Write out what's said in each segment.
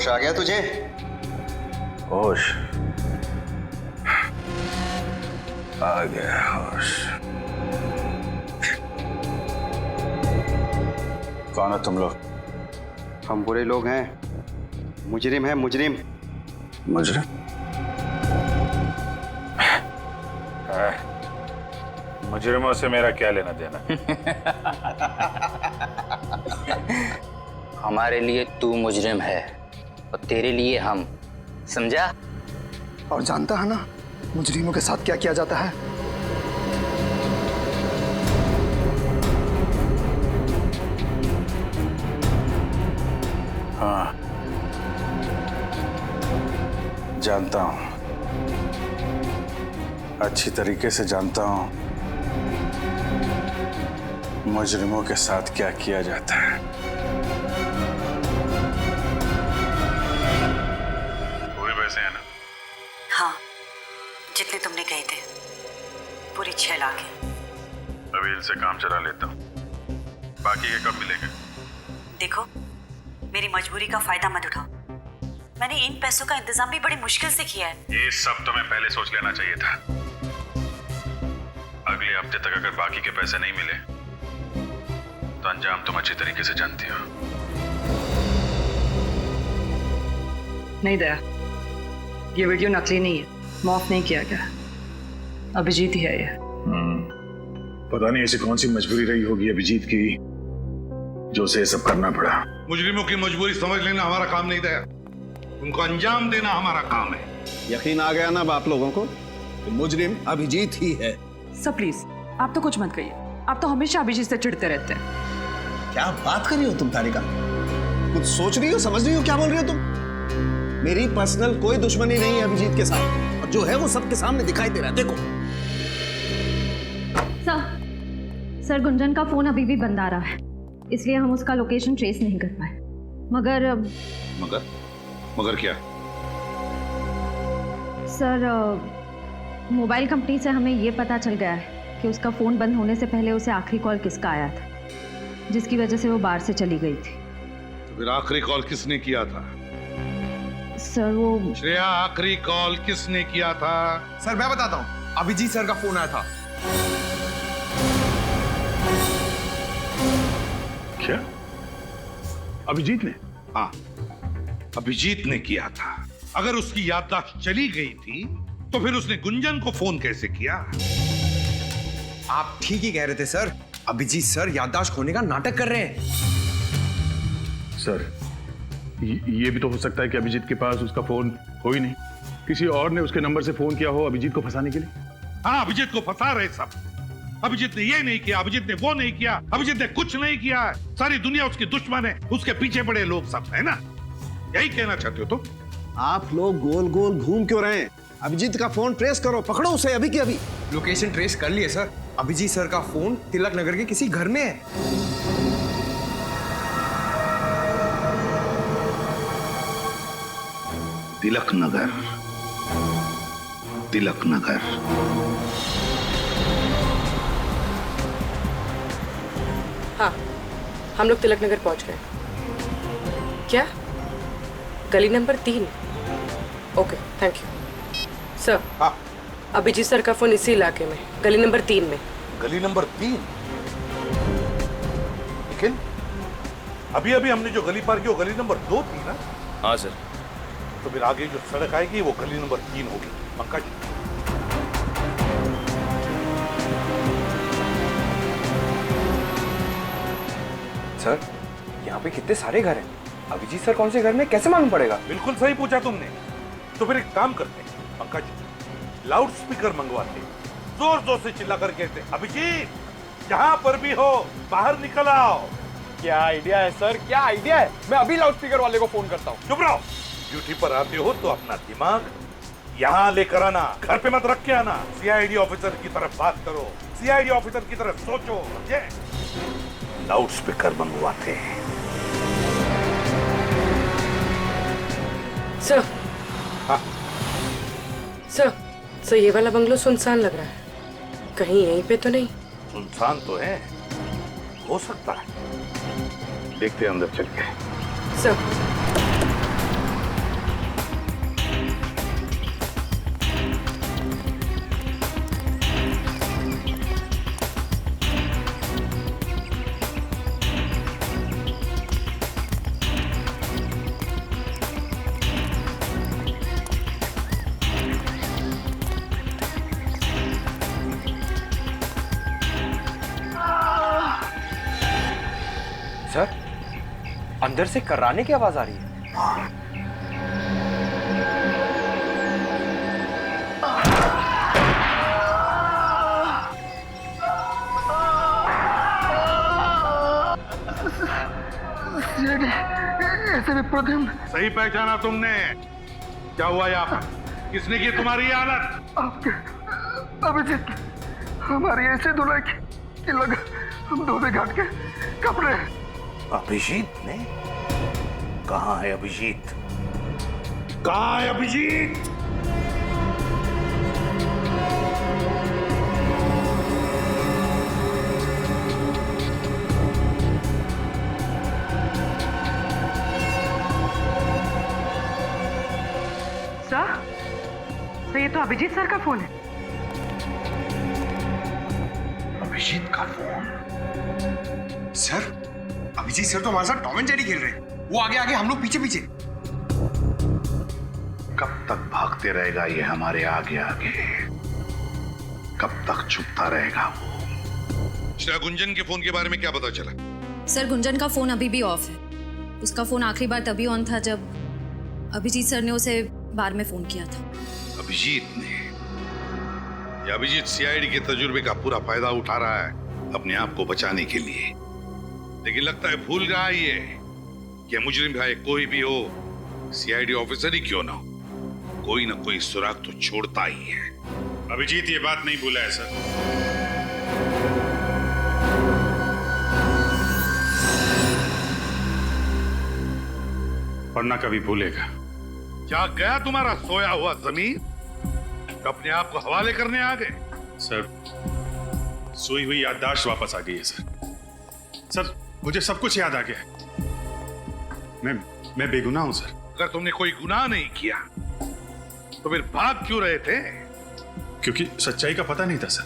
होश आ गया तुझे? होश आ गया, होश। कौन हो तुम लोग? हम बुरे लोग हैं, मुजरिम हैं, मुजरिम। मुजरिम? मुजरिमों से मेरा क्या लेना देना? हमारे लिए तू मुजरिम है और तेरे लिए हम, समझा? और जानता है ना मुजरिमों के साथ क्या किया जाता है? हाँ, जानता हूं, अच्छी तरीके से जानता हूं मुजरिमों के साथ क्या किया जाता है। पूरे पैसे हैं ना? हाँ, जितने तुमने कहे थे, पूरी 6 लाख है। अभी इनसे काम चला लेता हूँ, बाकी के कब मिलेंगे? देखो, मेरी मजबूरी का फायदा मत उठाओ। मैंने इन पैसों का इंतजाम भी बड़ी मुश्किल से किया है। ये सब तुम्हें पहले सोच लेना चाहिए था। अगले हफ्ते तक अगर बाकी के पैसे नहीं मिले तो अंजाम तुम अच्छी तरीके से जानती हो। नहीं दया, ये वीडियो नकली नहीं है, माफ नहीं किया गया। अभिजीत ही है ये। पता नहीं ऐसी कौन सी मजबूरी रही होगी अभिजीत की जो उसे सब करना पड़ा। मुजरिमों की मजबूरी समझ लेना हमारा काम नहीं था, उनको अंजाम देना हमारा काम है। यकीन आ गया ना आप लोगों को कि मुजरिम अभिजीत ही है। सर प्लीज, आप तो कुछ मत कहिए, आप तो हमेशा अभिजीत से चिढ़ते रहते हैं। क्या बात कर रही हो तुम तारिका? कुछ सोच रही हो, समझ रही हो क्या बोल रही हो तुम? मेरी पर्सनल कोई दुश्मनी नहीं है अभिजीत के साथ, और जो है वो सबके सामने दिखाई दे रहा है। देखो सर, गुंजन का फोन अभी भी बंद आ रहा है, इसलिए हम उसका लोकेशन ट्रेस नहीं कर पाए। मगर मगर क्या? सर, मोबाइल कंपनी से हमें ये पता चल गया है कि उसका फोन बंद होने से पहले उसे आखिरी कॉल किसका आया था, जिसकी वजह से वो बाहर से चली गई थी। तो फिर आखिरी कॉल किसने किया था? सर वो श्रेया, आखिरी कॉल किसने किया था? सर मैं बताता हूँ, अभिजीत सर का फोन आया था। क्या? अभिजीत ने? हाँ, अभिजीत ने किया था। अगर उसकी याददाश्त चली गई थी तो फिर उसने गुंजन को फोन कैसे किया? आप ठीक ही कह रहे थे सर, अभिजीत सर याददाश्त खोने का नाटक कर रहे हैं। सर, ये भी तो हो सकता है कि अभिजीत के पास उसका फोन हो ही नहीं, किसी और ने उसके नंबर से फोन किया हो अभिजीत को फंसाने के लिए। हाँ, अभिजीत को फंसा रहे सब। अभिजीत ने ये नहीं किया, अभिजीत ने वो नहीं किया, अभिजीत ने कुछ नहीं किया। सारी दुनिया उसकी दुश्मन है, उसके पीछे पड़े लोग सब, है ना? यही कहना चाहते हो तुम? आप लोग गोल गोल घूम क्यों रहे हैं? अभिजीत का फोन ट्रेस करो, पकड़ो उसे अभी की अभी। लोकेशन ट्रेस कर लिए सर, अभिजीत सर का फोन तिलक नगर के किसी घर में है। तिलक नगर, तिलक नगर। हाँ, हम लोग तिलक नगर पहुंच गए। क्या? गली number 3? Okay, thank you sir. हाँ, अभिजीत सर का फोन इसी इलाके में, गली नंबर 3 में। गली नंबर 3? लेकिन अभी अभी हमने जो गली पार की वो गली नंबर 2 थी ना? हाँ सर। तो फिर आगे जो सड़क आएगी वो गली नंबर 3 होगी। पंकज, सर यहाँ पे कितने सारे घर हैं, अभिजीत सर कौन से घर में कैसे मालूम पड़ेगा? बिल्कुल सही पूछा तुमने। तो फिर एक काम करते हैं पंकज, लाउड स्पीकर मंगवाते, जोर जोर से चिल्ला कर कहते, अभिजीत जहां पर भी हो बाहर निकल आओ। क्या आइडिया है सर, क्या आइडिया है। मैं अभी लाउड स्पीकर वाले को फोन करता हूँ। चुप रहो। ड्यूटी पर आते हो तो अपना दिमाग यहाँ लेकर आना, घर पे मत रख के आना। सीआईडी ऑफिसर की तरफ बात करो, सीआईडी ऑफिसर की तरफ सोचो, समझे? लाउड स्पीकर मंगवाते हैं। सर। हाँ। सर, ये वाला बंगलो सुनसान लग रहा है, कहीं यहीं पे तो नहीं? सुनसान तो है, हो सकता है। देखते हैं अंदर चल के। सर। अंदर से कर्राने की आवाज आ रही है। सही पहचाना तुमने? क्या हुआ यहाँ पर? किसने की तुम्हारी ये हालत? अभिजीत, हमारी ऐसे धुलाई कि लगा हम धोबे घाट के कपड़े। अभिजीत ने? कहाँ है अभिजीत? कहाँ है अभिजीत? सर, ये तो अभिजीत सर का फोन है। अभिजीत का फोन? सर, अभिजीत सर तो हमारे साथ टॉम एंड जेरी खेल रहे हैं। वो आगे आगे, हम लोग पीछे पीछे। कब तक भागते रहेगा ये हमारे आगे आगे? कब तक छुपता रहेगा वो? गुंजन के फोन के बारे में क्या पता चला? सर, गुंजन का फोन अभी भी ऑफ है। उसका फोन आखिरी बार तभी ऑन था जब अभिजीत सर ने उसे बार में फोन किया था। अभिजीत ने? या अभिजीत सीआईडी के तजुर्बे का पूरा फायदा उठा रहा है अपने आप को बचाने के लिए, लेकिन लगता है भूल रहा है ये कि मुजरिम भाई कोई भी हो, सीआईडी ऑफिसर ही क्यों ना हो, कोई ना कोई सुराग तो छोड़ता ही है। अभिजीत ये बात नहीं भूला है सर। वरना कभी भूलेगा। क्या गया तुम्हारा सोया हुआ जमीन? अपने आप को हवाले करने आ गए? सर, सोई हुई याददाश्त वापस आ गई है सर। सर, मुझे सब कुछ याद आ गया है। मैं बेगुनाह हूं सर। अगर तुमने कोई गुनाह नहीं किया तो फिर भाग क्यों रहे थे? क्योंकि सच्चाई का पता नहीं था सर।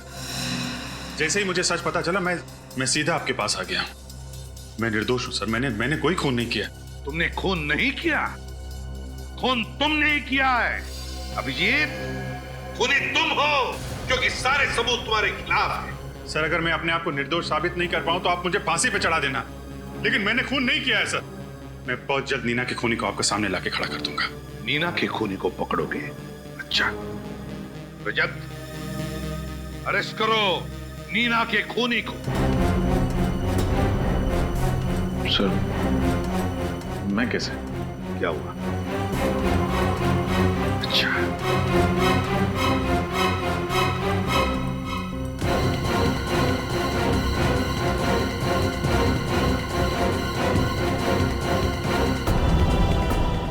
जैसे ही मुझे सच पता चला मैं सीधा आपके पास आ गया। मैं निर्दोष हूं सर। मैंने कोई खून नहीं किया। तुमने खून नहीं किया? खून तुमने ही किया है अभिजीत। खूनी तुम हो, क्योंकि सारे सबूत तुम्हारे खिलाफ हैं। सर, अगर मैं अपने आप को निर्दोष साबित नहीं कर पाऊं तो आप मुझे फांसी पे चढ़ा देना, लेकिन मैंने खून नहीं किया है सर। मैं बहुत जल्द नीना के खूनी को आपके सामने लाके खड़ा कर दूंगा। नीना के खूनी को पकड़ोगे? अच्छा, रजत, अरेस्ट करो नीना के खूनी को। सर, मैं कैसे? क्या हुआ? अच्छा,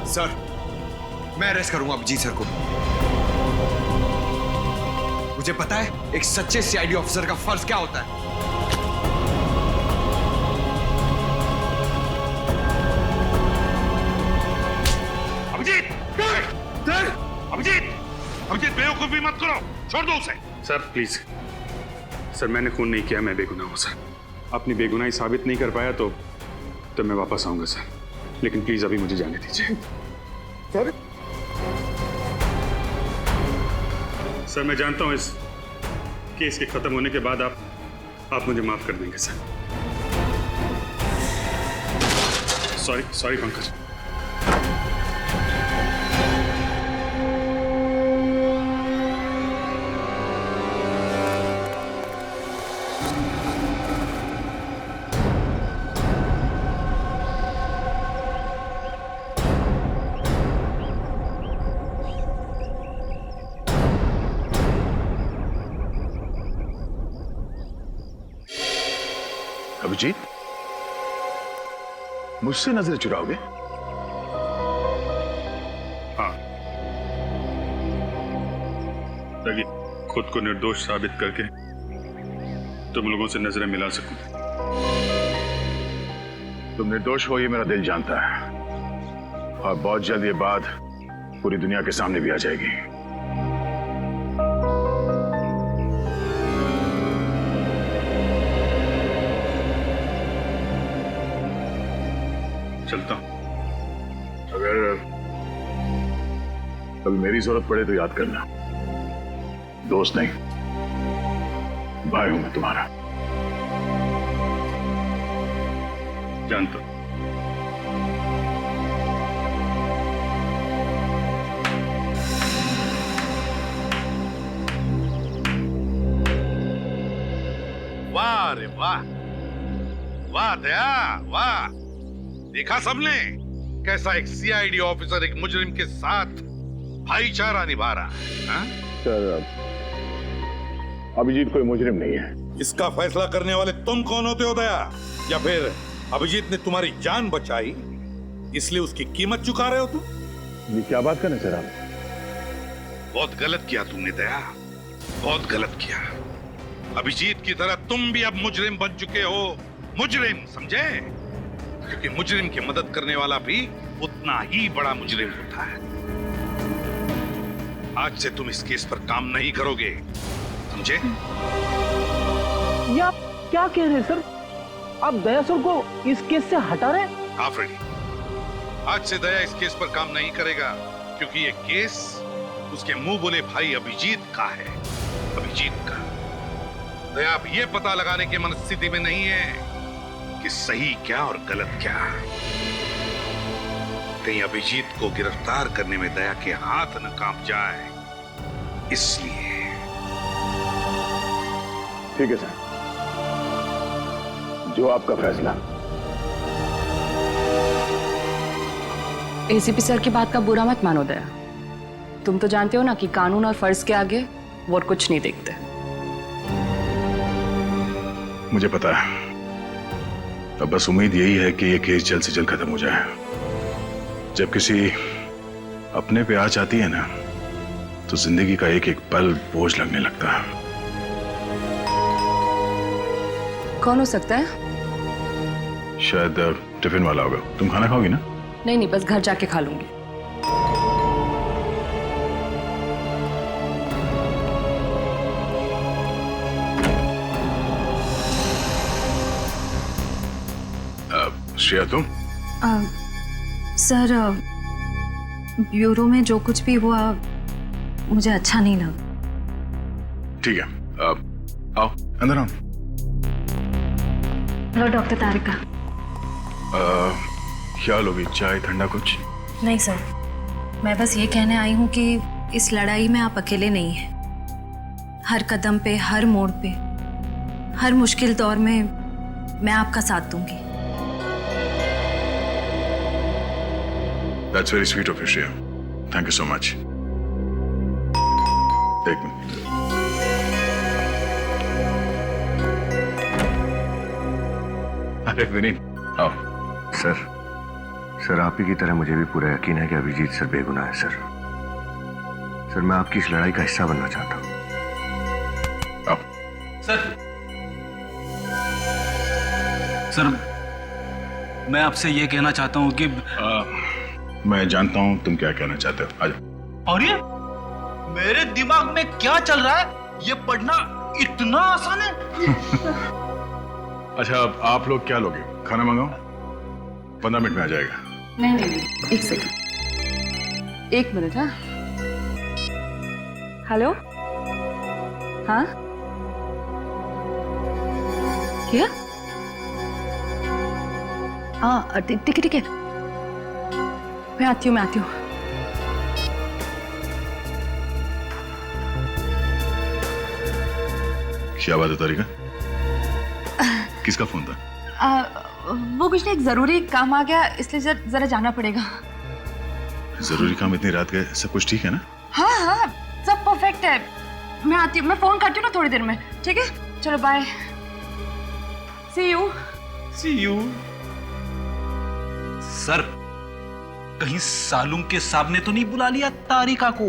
सर, मैं अरेस्ट करूंगा अभिजीत सर को। मुझे पता है एक सच्चे सीआईडी ऑफिसर का फर्ज क्या होता है। अभिजीत बेवकूफी मत करो, छोड़ दो उसे। सर प्लीज सर, मैंने खून नहीं किया। मैं बेगुनाह हूं सर। अपनी बेगुनाही साबित नहीं कर पाया तो मैं वापस आऊंगा सर, लेकिन प्लीज अभी मुझे जाने दीजिए। सर, मैं जानता हूं इस केस के खत्म होने के बाद आप मुझे माफ कर देंगे सर। सॉरी पंकज। अभिजीत, मुझसे नजर चुराओगे? हाँ, ताकि खुद को निर्दोष साबित करके तुम लोगों से नजरें मिला सकूं। तुम निर्दोष हो ये मेरा दिल जानता है, और बहुत जल्द ये बात पूरी दुनिया के सामने भी आ जाएगी। चलता हूं। अगर कभी मेरी जरूरत पड़े तो याद करना, दोस्त नहीं भाई हूं मैं तुम्हारा। जानता हूं। वाह रे वाह, वाह दया वाह। देखा सबने कैसा एक सीआईडी ऑफिसर एक मुजरिम के साथ भाईचारा निभा रहा है, हाँ? सर, अभिजीत कोई मुजरिम नहीं है। इसका फैसला करने वाले तुम कौन होते हो दया? या फिर अभिजीत ने तुम्हारी जान बचाई इसलिए उसकी कीमत चुका रहे हो तुम? ये क्या बात कर रहे हैं सर आप? बहुत गलत किया तुमने दया, बहुत गलत किया। अभिजीत की तरह तुम भी अब मुजरिम बन चुके हो, मुजरिम समझे? क्योंकि मुजरिम की मदद करने वाला भी उतना ही बड़ा मुजरिम होता है। आज से तुम इस केस पर काम नहीं करोगे, समझे? ये आप क्या कह रहे हैं सर? आप दया सर को इस केस से हटा रहे हैं? हाँ फ्रेडी, आज से दया इस केस पर काम नहीं करेगा क्योंकि ये केस उसके मुंह बोले भाई अभिजीत का है, अभिजीत का। दया अब ये पता लगाने की मनस्थिति में नहीं है कि सही क्या और गलत क्या। कहीं अभिजीत को गिरफ्तार करने में दया के हाथ न कांप जाए, इसलिए। ठीक है सर, जो आपका फैसला। एसीपी सर की बात का बुरा मत मानो दया। तुम तो जानते हो ना कि कानून और फर्ज के आगे वो कुछ नहीं देखते। मुझे पता है, अब बस उम्मीद यही है कि ये केस जल्द से जल्द खत्म हो जाए। जब किसी अपने पे आँच आती है ना, तो जिंदगी का एक एक पल बोझ लगने लगता है। कौन हो सकता है? शायद टिफिन वाला होगा। तुम खाना खाओगी ना? नहीं, बस घर जाके खा लूंगी। श्रेया तुम? सर, ब्यूरो में जो कुछ भी हुआ मुझे अच्छा नहीं लगा। ठीक है, आओ अंदर आओ। हेलो डॉक्टर तारिका। क्या लोगी, चाय ठंडा कुछ? नहीं सर, मैं बस ये कहने आई हूँ कि इस लड़ाई में आप अकेले नहीं हैं। हर कदम पे, हर मोड़ पे, हर मुश्किल दौर में मैं आपका साथ दूंगी। That's very sweet of you, Shreya. Thank you so much. एक मिनट। अरे विनीत, आओ। सर आप ही की तरह मुझे भी पूरा यकीन है कि अभिजीत सर बेगुनाह है सर। सर मैं आपकी इस लड़ाई का हिस्सा बनना चाहता हूँ। आओ। सर मैं आपसे ये कहना चाहता हूँ कि मैं जानता हूँ तुम क्या कहना चाहते हो। आजा। और ये मेरे दिमाग में क्या चल रहा है, ये पढ़ना इतना आसान है? अच्छा, अब आप लोग क्या लोगे? खाना मंगाओ? 15 मिनट में आ जाएगा। नहीं, एक सेकंड, एक मिनट। हाँ, हेलो, हाँ क्या? हाँ ठीक है, मैं आती हूँ। क्या बात है तारिका? किसका फोन था? वो कुछ नहीं, एक जरूरी काम आ गया, इसलिए जरा जाना पड़ेगा। जरूरी काम इतनी रात गए? सब कुछ ठीक है ना? हाँ, सब परफेक्ट है। मैं आती हूँ, मैं फोन करती हूँ ना थोड़ी देर में। ठीक है, चलो बाय, सी यू। सर कहीं सालूम के सामने तो नहीं बुला लिया तारिका को?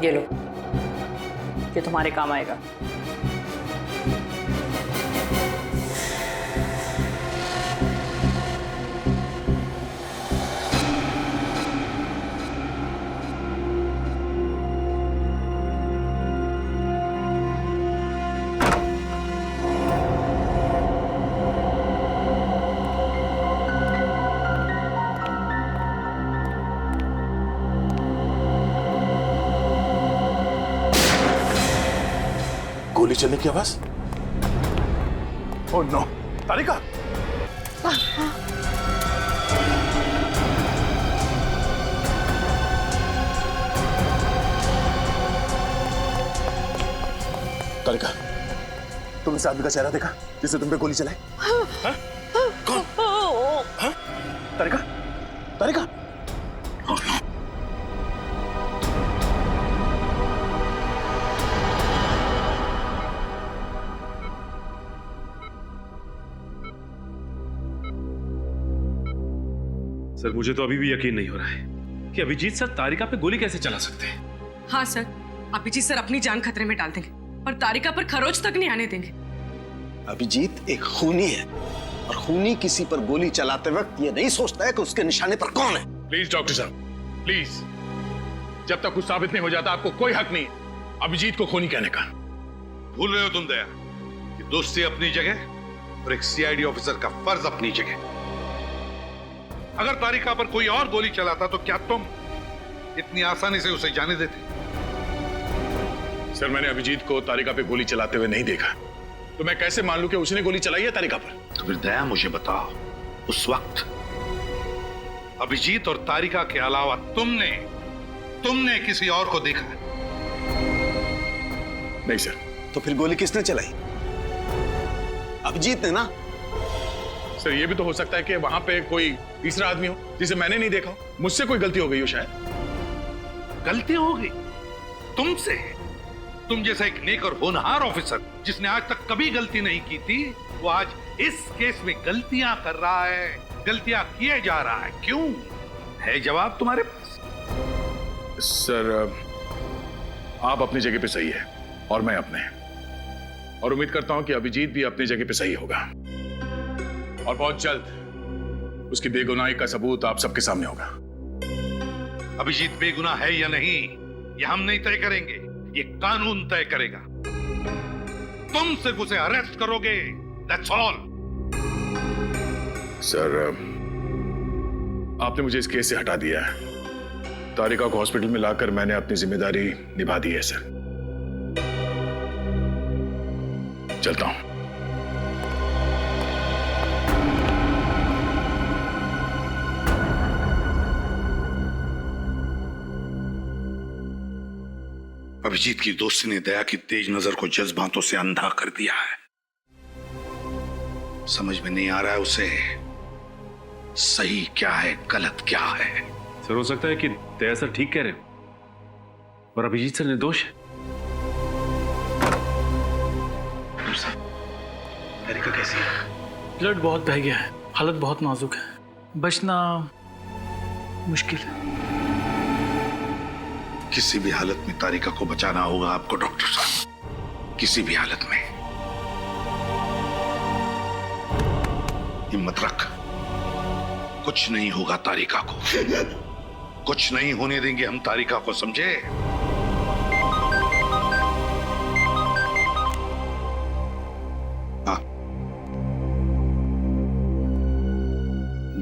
ये लो, ये तुम्हारे काम आएगा। गोली चलने की आवाज। ओह नो, तारिका! तारिका, तुमने इस आदमी का चेहरा देखा जिसने तुम पे गोली चलाई? हाँ? कौन? हाँ? तारिका? तारिका? सर, मुझे तो अभी भी यकीन नहीं हो रहा है कि अभिजीत सर तारिका पे गोली कैसे चला सकते हैं। हाँ सर, अभिजीत सर अपनी जान खतरे में डाल देंगे और तारिका पर खरोच तक नहीं आने देंगे। अभिजीत एक खूनी है और खूनी किसी पर गोली चलाते वक्त ये नहीं सोचता है कि उसके निशाने पर कौन है। प्लीज डॉक्टर साहब, प्लीज, जब तक कुछ साबित नहीं हो जाता आपको कोई हक नहीं अभिजीत को खूनी कहने का। भूल रहे हो तुम दया कि दोस्ती अपनी जगह और एक सीआईडी ऑफिसर का फर्ज अपनी जगह। अगर तारिका पर कोई और गोली चलाता तो क्या तुम इतनी आसानी से उसे जाने देते? सर, मैंने अभिजीत को तारिका पे गोली चलाते हुए नहीं देखा, तो मैं कैसे मान लूं कि उसने गोली चलाई है तारिका पर? तो फिर दया मुझे बताओ, उस वक्त अभिजीत और तारिका के अलावा तुमने किसी और को देखा? नहीं सर। तो फिर गोली किसने चलाई? अभिजीत ने ना। सर, ये भी तो हो सकता है कि वहां पे कोई तीसरा आदमी हो जिसे मैंने नहीं देखा, मुझसे कोई गलती हो गई हो शायद। गलती हो गई तुमसे? तुम जैसा एक नेक और होनहार ऑफिसर जिसने आज तक कभी गलती नहीं की थी, वो आज इस केस में गलतियां कर रहा है, गलतियां किए जा रहा है। क्यों? है जवाब तुम्हारे पास? सर, आप अपनी जगह पे सही है और मैं अपने, और उम्मीद करता हूं कि अभिजीत भी अपनी जगह पे सही होगा और बहुत जल्द उसकी बेगुनाही का सबूत आप सबके सामने होगा। अभिजीत बेगुनाह है या नहीं, ये हम नहीं तय करेंगे, ये कानून तय करेगा। तुम सिर्फ उसे अरेस्ट करोगे, दैट्स ऑल। सर, आपने मुझे इस केस से हटा दिया है। तारिका को हॉस्पिटल में लाकर मैंने अपनी जिम्मेदारी निभा दी है सर। चलता हूं। अभिजीत की दोस्ती ने दया की तेज नजर को जज्बातों से अंधा कर दिया है। समझ में नहीं आ रहा है उसे सही क्या है, गलत क्या है। सर, हो सकता है कि दया सर ठीक कह रहे हो और अभिजीत सर निर्दोष है। तारिका कैसी है? ब्लड बहुत बह गया है, हालत बहुत नाजुक है, बचना मुश्किल है। किसी भी हालत में तारिका को बचाना होगा आपको डॉक्टर साहब, किसी भी हालत में। हिम्मत रख, कुछ नहीं होगा तारिका को, कुछ नहीं होने देंगे हम तारिका को, समझे? हाँ,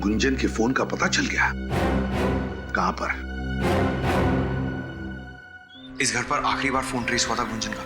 गुंजन के फोन का पता चल गया? कहां पर? इस घर पर आखिरी बार फोन ट्रेस हुआ था गुंजन का।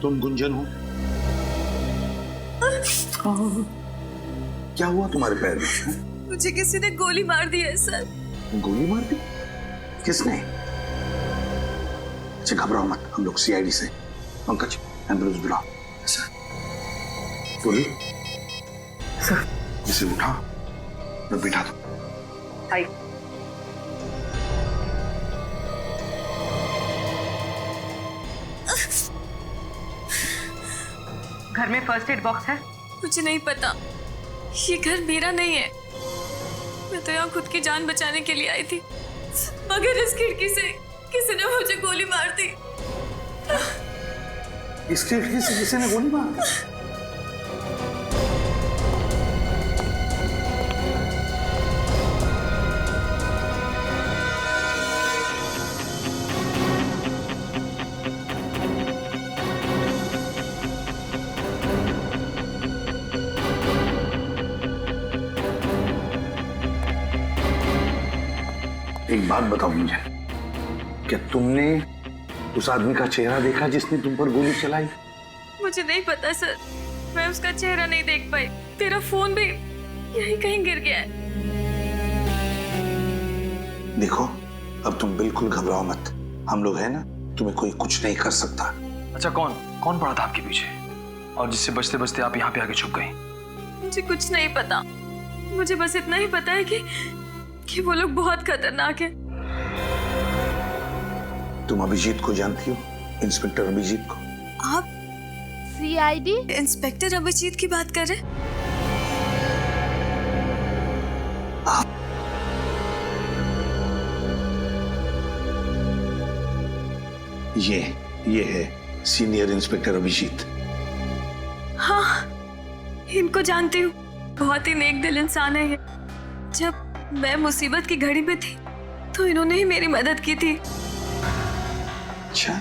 तुम गुंजन हो? क्या हुआ तुम्हारे पैर में? मुझे किसी ने गोली मार दी है सर। गोली मार दी? किसने? अच्छा घबराओ मत, हम लोग सीआईडी से। पंकज एम्बुलेंस बुलाओ। सर बोली सर, इसे उठा मैं बिठा दो। आई। घर में फर्स्ट एड बॉक्स है? मुझे नहीं पता, ये घर मेरा नहीं है। मैं तो यहाँ खुद की जान बचाने के लिए आई थी, मगर इस खिड़की से किसी ने मुझे गोली मार दी। इस खिड़की से किसी ने गोली मार दी? एक बात बताओ मुझे, क्या तुमने उस आदमी का चेहरा देखा जिसने तुम पर गोली चलाई? मुझे नहीं पता सर, मैं उसका चेहरा नहीं देख पाई। तेरा फोन भी यहीं कहीं गिर गया है। देखो अब तुम बिल्कुल घबराओ मत, हम लोग है ना, तुम्हें कोई कुछ नहीं कर सकता। अच्छा कौन पड़ा था आपके पीछे और जिससे बचते बचते आप यहाँ पे आके छुप गई? मुझे कुछ नहीं पता, मुझे बस इतना ही पता है कि वो लोग बहुत खतरनाक है। तुम अभिजीत को जानती हो? इंस्पेक्टर अभिजीत को? आप सीआईडी इंस्पेक्टर अभिजीत की बात कर रहे? ये है सीनियर इंस्पेक्टर अभिजीत। हाँ, इनको जानती हूँ, बहुत ही नेक दिल इंसान है ये। जब मैं मुसीबत की घड़ी में थी तो इन्होंने ही मेरी मदद की थी। अच्छा,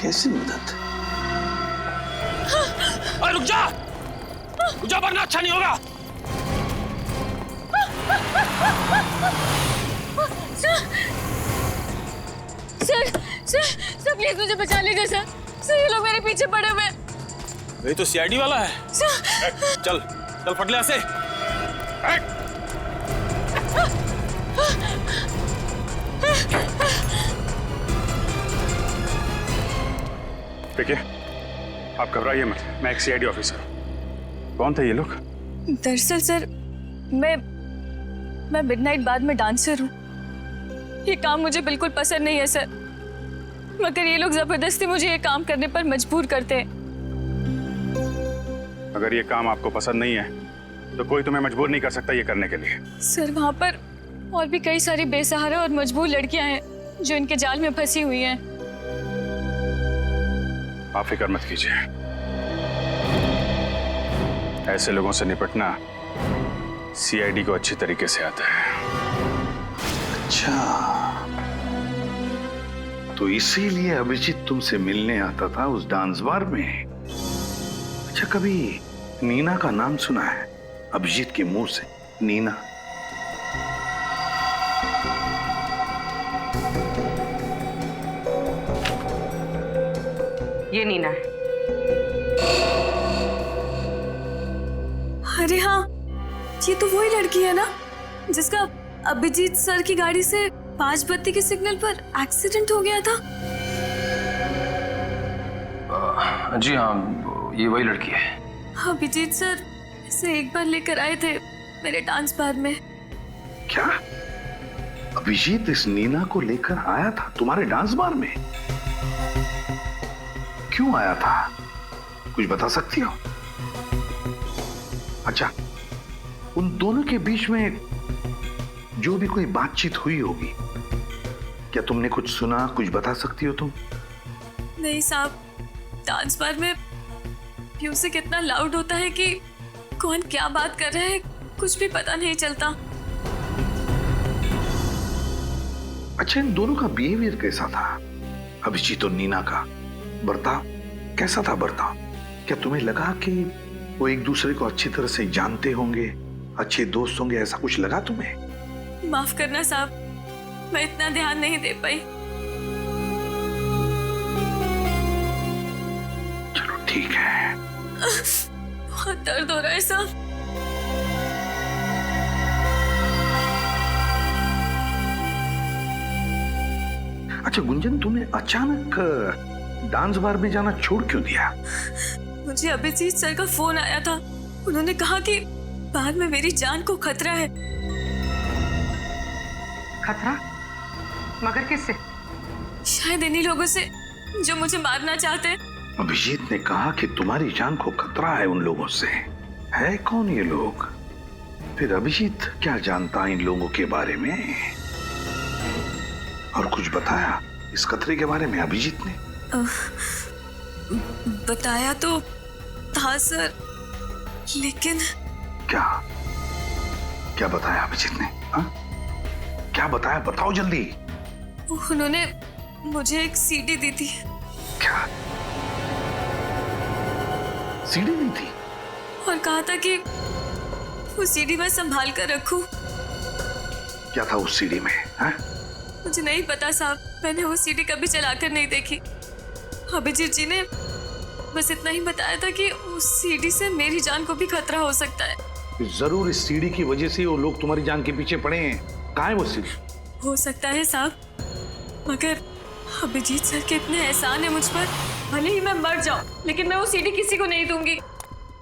कैसी मदद? रुक जा वरना अच्छा नहीं होगा। सर प्लीज मुझे बचा लीजिए सर, ये लोग मेरे पीछे पड़े हुए। ये तो सीआईडी वाला है। चल फट ले ऐसे। देखिए आप घबराइए मत, मैं एक सीआईडी ऑफिसर। कौन थे ये लोग? दरअसल सर मैं मिडनाइट बाद में डांसर हूँ। ये काम मुझे बिल्कुल पसंद नहीं है सर, मगर ये लोग जबरदस्ती मुझे ये काम करने पर मजबूर करते हैं। अगर ये काम आपको पसंद नहीं है तो कोई तुम्हें मजबूर नहीं कर सकता ये करने के लिए। सर वहाँ पर और भी कई सारी बेसहारा और मजबूर लड़कियां हैं जो इनके जाल में फंसी हुई हैं। आप फिक्र मत कीजिए, ऐसे लोगों से निपटना सीआईडी को अच्छी तरीके से आता है। अच्छा, तो इसीलिए अभिजीत तुमसे मिलने आता था उस डांस बार में। अच्छा, कभी नीना का नाम सुना है? अभिजीत के मुंह से नीना। ये नीना है। अरे हाँ, ये तो वही लड़की है ना जिसका अभिजीत सर की गाड़ी से 5 बत्ती के सिग्नल पर एक्सीडेंट हो गया था। जी हाँ, ये वही लड़की है। अभिजीत सर इसे एक बार लेकर आए थे मेरे डांस बार में। क्या अभिजीत इस नीना को लेकर आया था तुम्हारे डांस बार में? क्यों आया था, कुछ बता सकती हो? अच्छा, उन दोनों के बीच में जो भी कोई बातचीत हुई होगी, क्या तुमने कुछ सुना, कुछ बता सकती हो तुम? नहीं साहब, डांस बार में म्यूजिक इतना लाउड होता है कि कौन क्या बात कर रहा है कुछ भी पता नहीं चलता। अच्छा, इन दोनों का बिहेवियर कैसा था? अभिजीत और नीना का बर्ताव कैसा था? बर्ताव क्या तुम्हें लगा कि वो एक दूसरे को अच्छी तरह से जानते होंगे, अच्छे दोस्त होंगे, ऐसा कुछ लगा तुम्हें? माफ करना साहब, मैं इतना ध्यान नहीं दे पाई। बहुत दर्द हो रहा है साहब। अच्छा गुंजन, तूने अचानक डांस बार में जाना छोड़ क्यों दिया? मुझे अभिजीत सर का फोन आया था। उन्होंने कहा कि बाद में मेरी जान को खतरा है। खतरा? मगर किससे? शायद इन्हीं लोगों से जो मुझे मारना चाहते हैं। अभिजीत ने कहा कि तुम्हारी जान को खतरा है उन लोगों से। है कौन ये लोग? फिर अभिजीत क्या जानता इन लोगों के बारे में? और कुछ बताया इस खतरे के बारे में अभिजीत ने? बताया तो था सर, लेकिन क्या क्या बताया अभिजीत ने? हा? क्या बताया, बताओ जल्दी। उन्होंने मुझे एक सीडी दी थी। क्या सीडी दी थी? और कहा था कि वो सीडी मैं संभाल कर रखूं। क्या था उस सीडी में? हा? मुझे नहीं पता साहब, मैंने वो सीडी कभी चलाकर नहीं देखी। अभिजीत जी ने बस इतना ही बताया था कि उस सीडी से मेरी जान को भी खतरा हो सकता है। जरूर इस सीडी की वजह से वो लोग तुम्हारी जान के पीछे पड़े हैं। कहाँ है वो सीडी? हो सकता है साहब, मगर अभिजीत सर के इतने एहसान है मुझ पर, भले ही मैं मर जाऊं, लेकिन मैं वो सीडी किसी को नहीं दूंगी।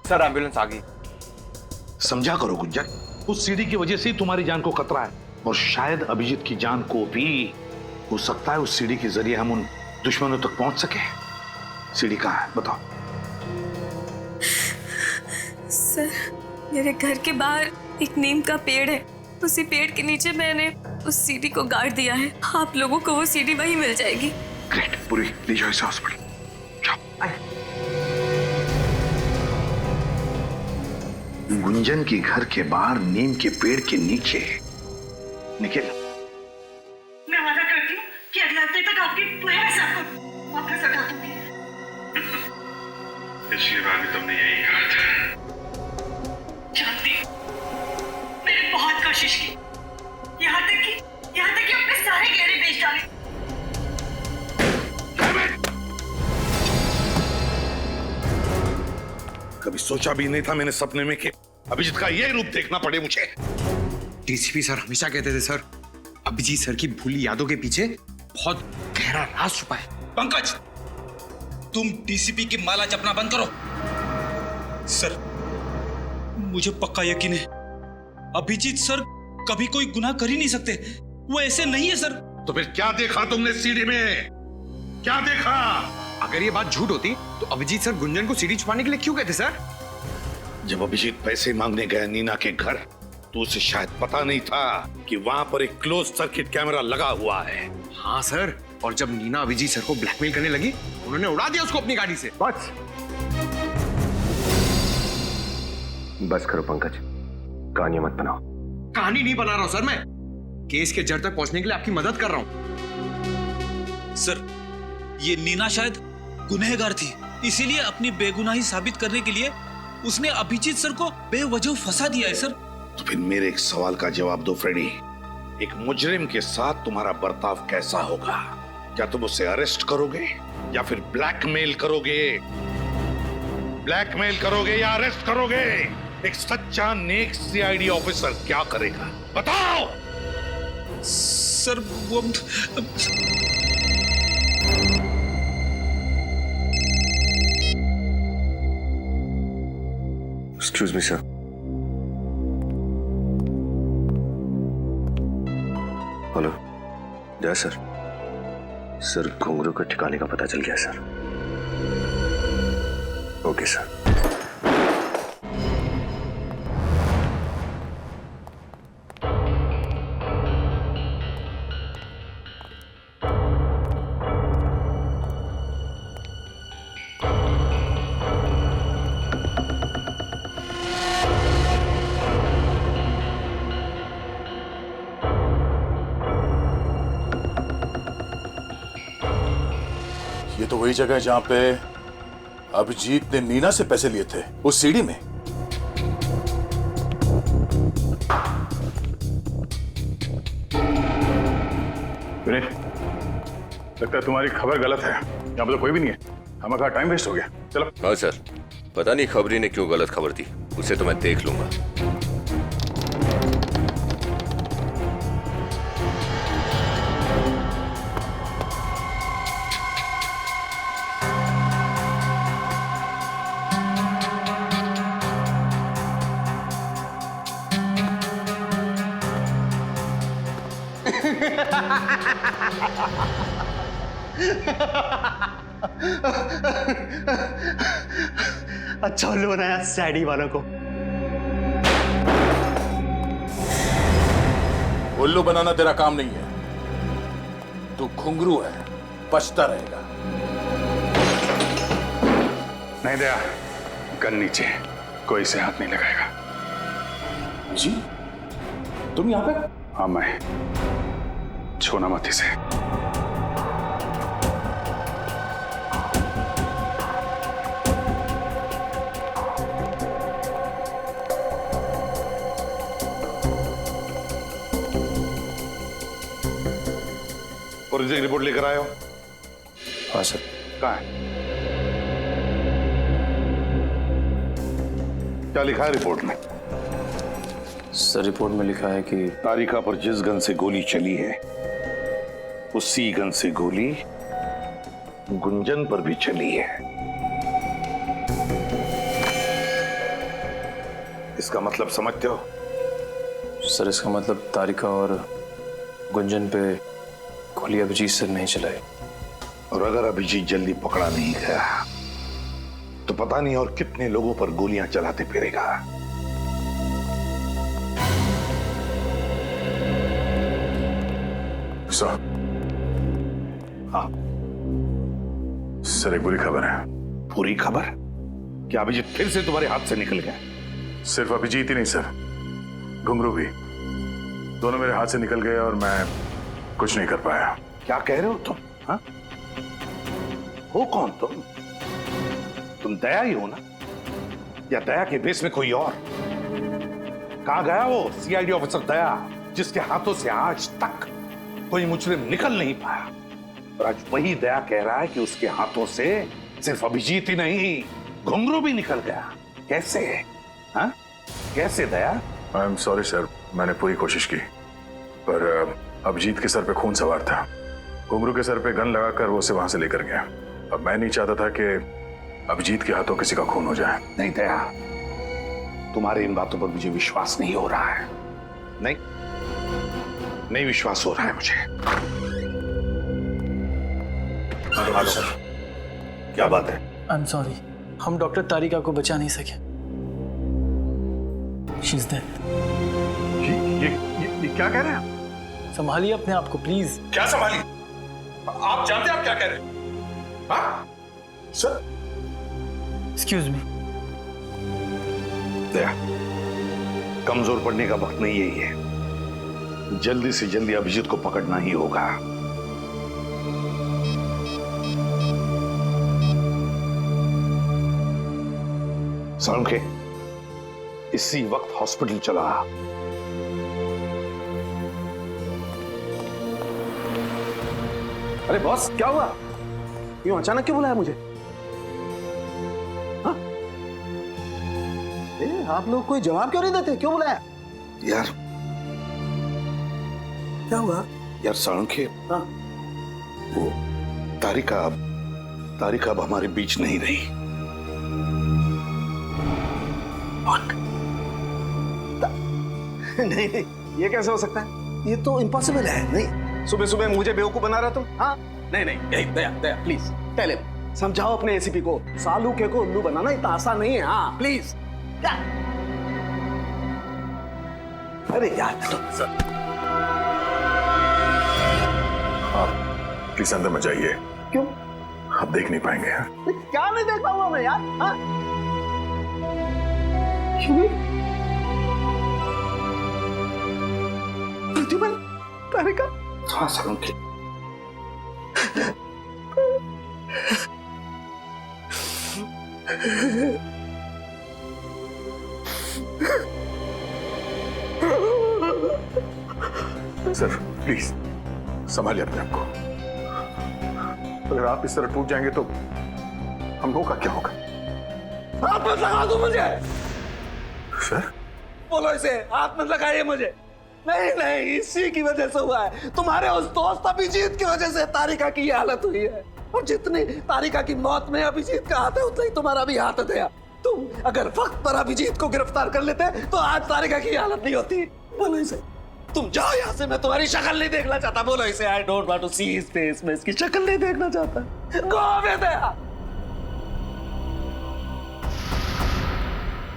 सर एम्बुलेंस आ गई। समझा करो गुंजन, उस सीडी की वजह से ही तुम्हारी जान को खतरा है, और शायद अभिजीत की जान को भी हो सकता है उस सीडी के जरिए हम उन दुश्मनों तक पहुंच सके। सीडी कहाँ है बताओ? सर, मेरे घर के बाहर एक नीम का पेड़ है, उसी पेड़ के नीचे मैंने उस सीडी को गाड़ दिया है। आप लोगों को वो सीडी वहीं मिल जाएगी। ग्रेट, पूरी ले जाओ इसे हॉस्पिटल। गुंजन के घर के बाहर नीम के पेड़ के नीचे। निखिल, मैं वादा करती हूँ कि अगले हफ्ते तक आपकी पूरे हिसाब को वापस लौटा दूंगी। पिछली बार भी तुमने यही कहा था। जानती हूँ, मैंने बहुत कोशिश की, यहाँ तक कि अपने सारे गहने बेच डाले। कभी सोचा भी नहीं था मैंने सपने में कि अभिजीत का ये रूप देखना पड़े मुझे। डीसीपी सर हमेशा कहते थे सर, अभिजीत सर की भूली यादों के पीछे बहुत गहरा राज छुपा है। पंकज, तुम डीसीपी की माला जपना बंद करो। सर, मुझे पक्का यकीन है अभिजीत सर कभी कोई गुनाह कर ही नहीं सकते। वो ऐसे नहीं है सर। तो फिर क्या देखा तुमने सीडी में? क्या देखा? अगर ये बात झूठ होती तो अभिजीत सर गुंजन को सीडी छुपाने के लिए क्यों कहते सर? जब अभिजीत पैसे मांगने गया नीना के घर, तो उसे शायद पता नहीं था कि वहां पर एक क्लोज सर्किट कैमरा लगा हुआ है। हाँ सर, और जब नीना अभिजीत सर को ब्लैकमेल करने लगी, उन्होंने उड़ा दिया उसको अपनी गाड़ी से। बस करो पंकज, कहानी मत बनाओ। कहानी नहीं बना रहा हूं सर, मैं केस के जड़ तक पहुंचने के लिए आपकी मदद कर रहा हूं। सर, ये नीना शायद गुनहगार थी, इसीलिए अपनी बेगुनाही साबित करने के लिए उसने अभिजीत सर को बेवजह फंसा दिया है सर। तो फिर मेरे एक सवाल का जवाब दो फ्रेडी, एक मुजरिम के साथ तुम्हारा बर्ताव कैसा होगा? क्या तुम उसे अरेस्ट करोगे या फिर ब्लैकमेल करोगे? ब्लैकमेल करोगे या अरेस्ट करोगे? एक सच्चा नेक सीआईडी ऑफिसर क्या करेगा बताओ? सर वो एक्सक्यूज मी सर। हेलो, जय सर। सर, घुंघरू के ठिकाने का पता चल गया सर। Okay sir. ये तो वही जगह है जहां पे अभिजीत ने नीना से पैसे लिए थे, उस सीडी में। विनय, लगता है तुम्हारी खबर गलत है। यहाँ पे तो कोई भी नहीं है, हमारा टाइम वेस्ट हो गया। चलो। हाँ सर, पता नहीं खबरी ने क्यों गलत खबर दी, उसे तो मैं देख लूंगा। अच्छा उल्लू बनाया सैडी वालों को। उल्लू बनाना तेरा काम नहीं है, तू घुंघरू है, बचता रहेगा। नहीं दया, गन नीचे, कोई से हाथ नहीं लगाएगा। जी तुम यहाँ पे? हाँ मैं, छूना मत इसे। फॉरेंसिक रिपोर्ट लेकर आए हो? हाँ सर। कहाँ है? क्या लिखा है रिपोर्ट में? सर रिपोर्ट में लिखा है कि तारिका पर जिस गन से गोली चली है उसी गन से गोली गुंजन पर भी चली है। इसका मतलब समझते हो? सर इसका मतलब तारिका और गुंजन पे गोली अभिजीत सर नहीं चलाई। और अगर अभिजीत जल्दी पकड़ा नहीं गया तो पता नहीं और कितने लोगों पर गोलियां चलाते फिरेगा। सर, हाँ सर एक बुरी खबर है। बुरी खबर? क्या अभिजीत फिर से तुम्हारे हाथ से निकल गया? सिर्फ अभिजीत ही नहीं सर, घुंघरू भी, दोनों मेरे हाथ से निकल गए और मैं कुछ नहीं कर पाया। क्या कह रहे हो तुम? हाँ? हो कौन तुम? तुम दया ही हो ना? या दया के बेस में कोई और? कहां गया वो सीआईडी ऑफिसर दया जिसके हाथों से आज तक कोई मुजरिम निकल नहीं पाया? और आज वही दया कह रहा है कि उसके हाथों से सिर्फ अभिजीत ही नहीं, घुंघरू भी निकल गया। कैसे? हाँ? कैसे दया? आई एम सॉरी सर, मैंने पूरी कोशिश की, पर अभिजीत के सर पे खून सवार था। घुंघरू के सर पे गन लगाकर वो उसे वहां से लेकर गया। अब मैं नहीं चाहता था कि अभिजीत के हाथों किसी का खून हो जाए। नहीं दया, तुम्हारे इन बातों पर मुझे विश्वास नहीं हो रहा है। नहीं विश्वास हो रहा है मुझे। हेलो सर, क्या बात है? आई एम सॉरी, हम डॉक्टर तारिका को बचा नहीं सके। She is dead. ये क्या कह रहे हैं? संभालिए अपने आप को प्लीज। क्या संभालिए? आप जानते हैं आप क्या कह रहे हैं? हाँ? Sir excuse me. दया, कमजोर पड़ने का वक्त नहीं यही है। जल्दी से जल्दी अभिजीत को पकड़ना ही होगा। सालुंखे, इसी वक्त हॉस्पिटल चला। अरे बॉस, क्या हुआ? यूं अचानक क्यों बुलाया मुझे? हाँ? आप लोग कोई जवाब क्यों नहीं देते? क्यों बुलाया? यार क्या हुआ? यार सालुंखे, हाँ? वो तारिका अब हमारे बीच नहीं रही। नहीं नहीं, ये कैसे हो सकता है? ये तो इम्पॉसिबल है। नहीं, सुबह सुबह मुझे बेवकूफ बना रहा तुम? हाँ? नहीं नहीं, दया दया प्लीज टेल हिम, समझाओ अपने एसीपी को, सालूके को उल्लू बनाना इतना आसान नहीं है। हाँ प्लीज। अरे यार सर, आप प्लीज अंदर मत जाइए। क्यों? आप देख नहीं पाएंगे। हाँ? क्या नहीं देख पाऊंगा मैं यार? हाँ? क्यों? प्रतिबल तारिका? हाँ सालुंखे, सर प्लीज संभालिए अपने आप को। अगर आप इस तरह टूट जाएंगे तो हम लोगों का क्या होगा? हाथ मत लगा दो मुझे। सर बोलो इसे, हाथ मत लगाइए मुझे। नहीं नहीं, इसी की वजह से हुआ है। तुम्हारे उस दोस्त अभिजीत की वजह से तारिका की ये हालत हुई है। और जितनी तारिका की मौत में अभिजीत का हाथ है, उतना ही तुम्हारा भी हाथ है। तुम अगर वक्त पर अभिजीत को गिरफ्तार कर लेते तो आज तारिका की हालत नहीं होती। बोलो इसे, तुम जाओ यहाँ से। मैं तुम्हारी शक्ल नहीं देखना चाहता। बोलो इसे, I don't want to see his face. मैं इसकी शक्ल नहीं देखना चाहता। Go away Daya.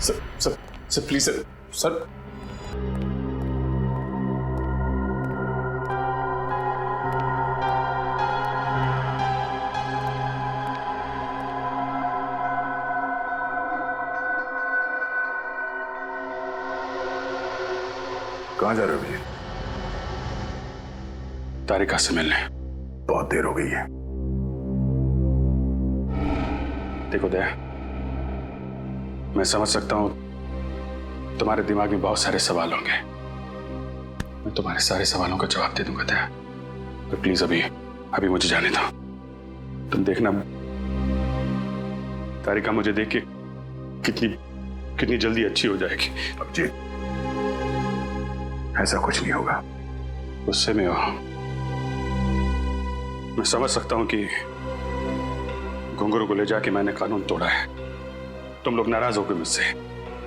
Sir please sir. कहाँ जा रहे हो भैया? तारिका से मिलने। बहुत देर हो गई है। देखो दया, मैं समझ सकता हूं तुम्हारे दिमाग में बहुत सारे सवाल होंगे। मैं तुम्हारे सारे सवालों का जवाब दे दूंगा दया, तो प्लीज अभी मुझे जाने दो। तुम देखना तारिका मुझे देख के कितनी जल्दी अच्छी हो जाएगी। अब जी ऐसा कुछ नहीं होगा। गुस्से में हो, मैं समझ सकता हूं कि घुंघरू को ले जाके मैंने कानून तोड़ा है। तुम लोग नाराज हो गए मुझसे,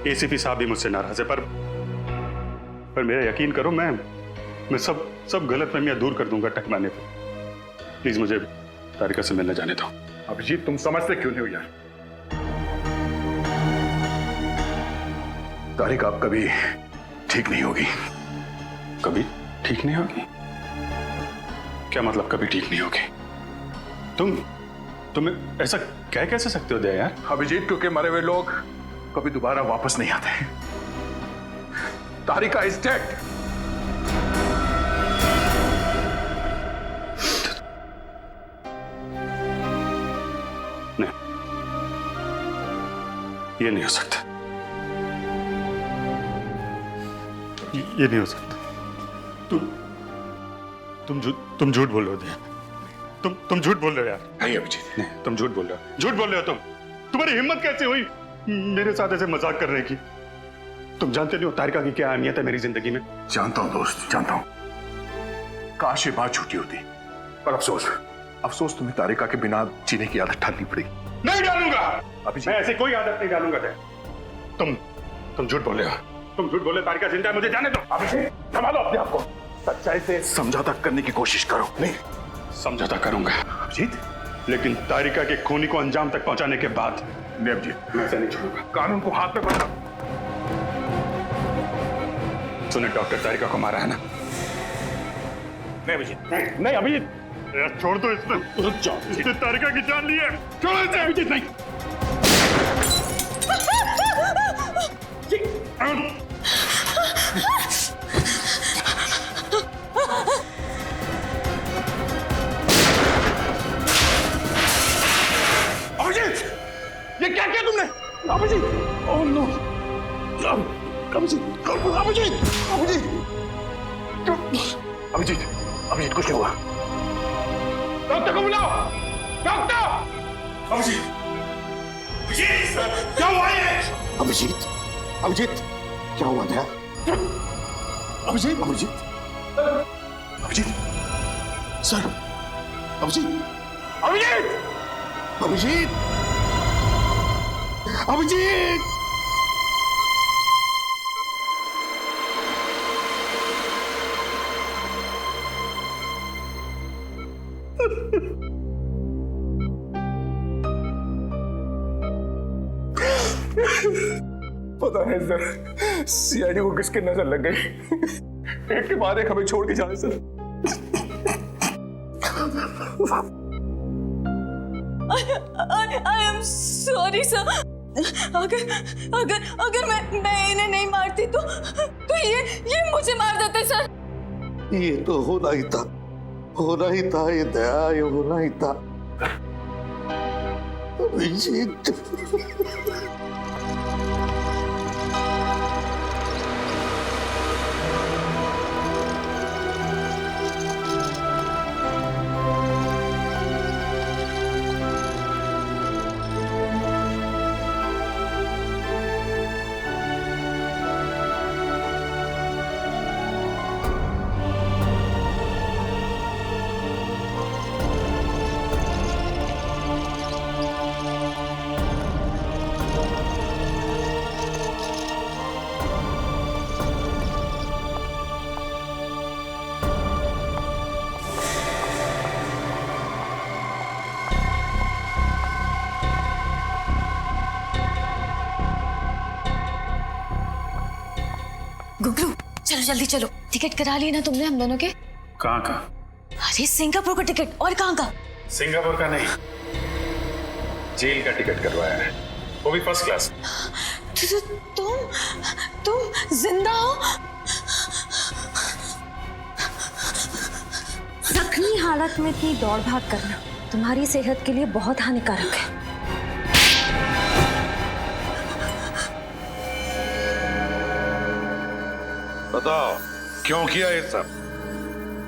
एसीपी साहब भी मुझसे नाराज है, पर मेरा यकीन करो, मैं सब गलतफहमियां दूर कर दूंगा टकराने पर। प्लीज मुझे तारिका से मिलने जाने दो। अभिजीत तुम समझते क्यों नहीं हो यार? तारिका अब कभी ठीक नहीं होगी। कभी ठीक नहीं होगी? क्या मतलब कभी ठीक नहीं होगी? तुम ऐसा कह कैसे सकते हो दया यार? अभिजीत क्योंकि मरे हुए लोग कभी दोबारा वापस नहीं आते। तारिका इज डेड। नहीं, ये नहीं हो सकता। ये नहीं हो सकता। तुम झूठ बोल रहे हो दया। तुम झूठ बोल रहे हो यार। नहीं अभिजीत, नहीं, तुम झूठ बोल रहे हो। झूठ बोल रहे हो तुम्हारी हिम्मत कैसे हुई मेरे साथ ऐसे मजाक करने की? तुम जानते नहीं हो तारिका की क्या अहमियत है मेरी जिंदगी में। जानता हूं दोस्त, जानता हूं। काश ये बात झूठी होती, पर अफसोस तुम्हें तारिका के बिना जीने की आदत डालनी पड़ेगी। नहीं डालूंगा अभिजीत, मैं ऐसे कोई आदत नहीं डालूंगा। तुम झूठ बोल रहे हो। तुम झूठ बोले, तारिका जिंदा है, मुझे जाने दो। अभिजीत संभालो अपने आप को। सच्चाई से समझौता करने की कोशिश करो। नहीं, समझौता करूंगा अभिजीत, लेकिन तारिका के खूनी को अंजाम तक पहुंचाने के बाद। नहीं अभिजीत, मैं ऐसा नहीं छोड़ूंगा। कानून को हाथ में पकड़ो। सुने, डॉक्टर तारिका को मारा है ना? नहीं अभिजीत, नहीं अभिजीत, छोड़ दो इसमें। इसने तारिका की जान ली है। छोड़ो इसे अभिजीत। नहीं, अभिजीत, ये क्या किया तुमने? अभिजीत, ओह नो, अभिजीत कुछ नहीं हुआ। डॉक्टर को बुलाओ। डॉक्टर! अभिजीत, क्या हुआ है? अभिजीत क्या हुआ था? अभिजीत सर, अभिजीत पता है सर, सीआईडी को किसकी नजर लग गई। एक के बाद एक हमें छोड़ के जाए sir. I am sorry sir. अगर मैं इन्हें नहीं मारती तो ये मुझे मार देते सर। ये तो होना ही था, ये दया, ये होना ही था। अभिजीत चलो जल्दी चलो, टिकट करा ली ना तुमने हम दोनों के? कहाँ का? अरे सिंगापुर का टिकट। और कहाँ का? सिंगापुर का नहीं, जेल का टिकट करवाया है, वो भी फर्स्ट क्लास। तुम जिंदा हो? जख्मी हालत में इतनी दौड़ भाग करना तुम्हारी सेहत के लिए बहुत हानिकारक है। बताओ क्यों किया ये सब,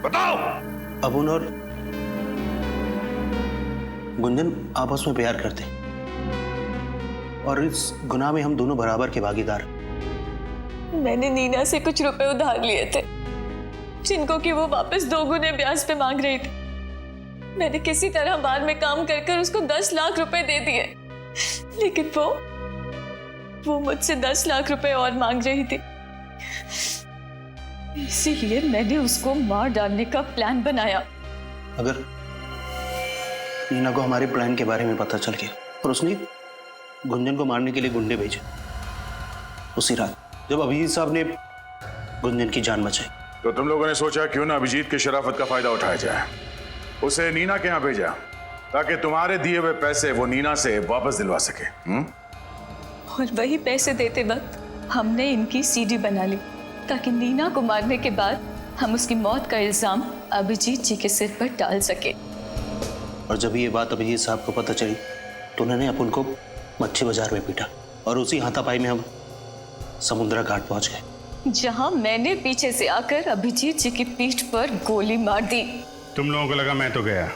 बताओ। अबुन और गुंजन आपस में प्यार करते और इस गुनाह में हम दोनों बराबर के भागीदार। मैंने नीना से कुछ रुपए उधार लिए थे जिनको कि वो वापस 2 गुने ब्याज पे मांग रही थी। मैंने किसी तरह बाद में काम कर कर उसको 10 लाख रुपए दे दिए, लेकिन वो मुझसे 10 लाख रुपए और मांग रही थी। इसीलिए मैंने उसको मार डालने का प्लान बनाया। अगर नीना को हमारे प्लान के बारे में पता चल गया और उसने गुंजन को मारने के लिए गुंडे भेजे, उसी रात जब अभिजीत साहब ने गुंजन की जान बचाई, तो तुम लोगों ने सोचा क्यों ना अभिजीत की शराफत का फायदा उठाया जाए, उसे नीना के यहाँ भेजा ताकि तुम्हारे दिए हुए पैसे वो नीना से वापस दिलवा सके। और वही पैसे देते वक्त हमने इनकी सीडी बना ली ताकि नीना को मारने के बाद हम उसकी मौत का इल्जाम अभिजीत जी के सिर पर डाल सके। और जब ये बात अभिजीत साहब को पता चली तो उन्होंने अपन को मच्छी बाजार में पीटा और उसी हाथापाई में हम समुद्रा घाट पहुंच गए, जहां मैंने पीछे से आकर अभिजीत जी की पीठ पर गोली मार दी। तुम लोगों को लगा मैं तो गया,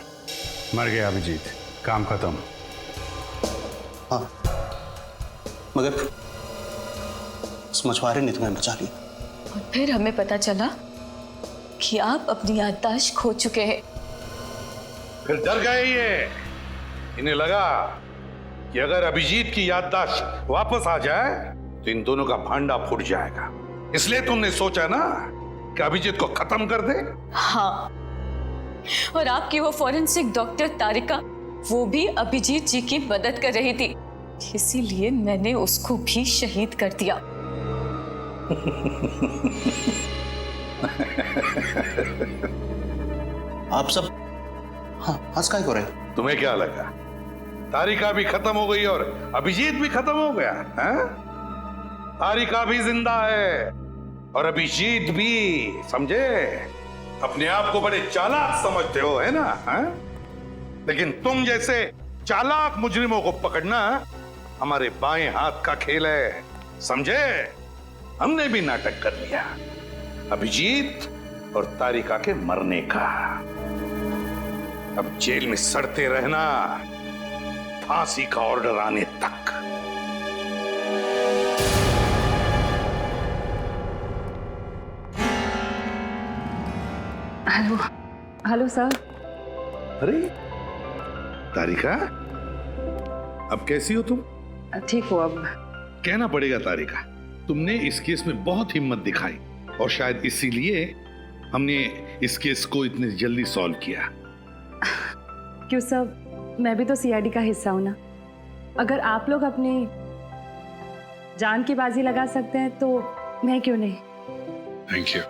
मर गया अभिजीत, काम खत्म। हाँ, मगर उस मछुआरे ने तुम्हें बचा लिया। और फिर हमें पता चला कि आप अपनी याददाश्त खो चुके हैं। फिर डर गए ये, इन्हें लगा कि अगर अभिजीत की याददाश्त वापस आ जाए तो इन दोनों का भांडा फूट जाएगा, इसलिए तुमने सोचा ना कि अभिजीत को खत्म कर दे। हाँ, और आपकी वो फॉरेंसिक डॉक्टर तारिका, वो भी अभिजीत जी की मदद कर रही थी, इसीलिए मैंने उसको भी शहीद कर दिया। आप सब हंस काहे को रहे? तुम्हें क्या लगा तारिका भी खत्म हो गई और अभिजीत भी खत्म हो गया है? तारिका भी जिंदा है और अभिजीत भी, समझे? अपने आप को बड़े चालाक समझते हो, है ना? है? लेकिन तुम जैसे चालाक मुजरिमों को पकड़ना हमारे बाएं हाथ का खेल है, समझे? हमने भी नाटक कर लिया अभिजीत और तारिका के मरने का। अब जेल में सड़ते रहना फांसी का ऑर्डर आने तक। Hello hello sir. अरे तारिका, अब कैसी हो तुम? ठीक हो अब? कहना पड़ेगा तारिका, तुमने इस केस में बहुत हिम्मत दिखाई और शायद इसीलिए हमने इस केस को इतनी जल्दी सॉल्व किया। क्यों सर, मैं भी तो सीआईडी का हिस्सा हूं ना। अगर आप लोग अपनी जान की बाजी लगा सकते हैं तो मैं क्यों नहीं। Thank you.